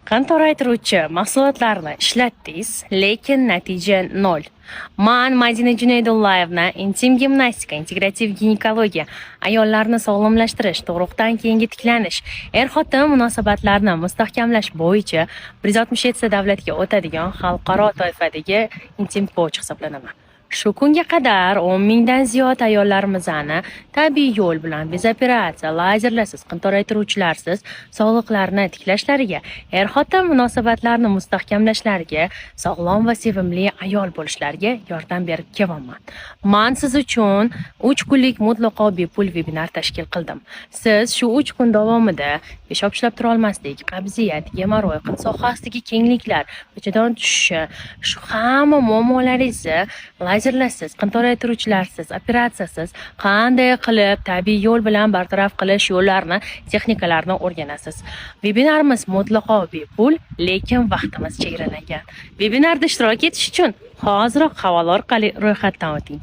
Qantoraytiruvchi mahsulotlarni ishlatdingiz, lekin natija nol. Man Madina Junaydullayevna intim gimnastika, integrativ ginekologiya, ayollarni sog'lomlashtirish, tug'ruqdan keyingi tiklanish, er-xotin munosabatlarini mustahkamlash bo'yicha 167 davlatga o'tadigan xalqaro toifadagi intim coach hisoblanaman. Shu kunga qadar 10 mingdan ziyod ayollarimizni tabiiy yo'l bilan bez operatsiya, lazerlarsiz, qantoraytiruvchilarsiz sog'liqlarini tiklashlariga, er-xotin munosabatlarini mustahkamlashlariga, sog'lom va sevimli ayol bo'lishlariga yordam berib kelyapman. Men siz uchun 3 kunlik mutlaqo bepul vebinar tashkil qildim. Siz shu 3 kun davomida peshob ishlab tura olmaslik, qabziyat, gemoroy, qin sohasidagi kengliklar, ko'chadan tushishi, shu hamma muammolaringizni lazerlarsiz, qantoraytiruvchilarsiz, operatsiyasiz qanday qilib tabiiy yo'l bilan bartaraf qilish yo'llarini, texnikalarini o'rganasiz. Vebinarimiz mutlaqo bepul, lekin vaqtimiz chegaralangan. Vebinarda ishtirok etish uchun hoziroq havola orqali ro'yxatdan o'ting.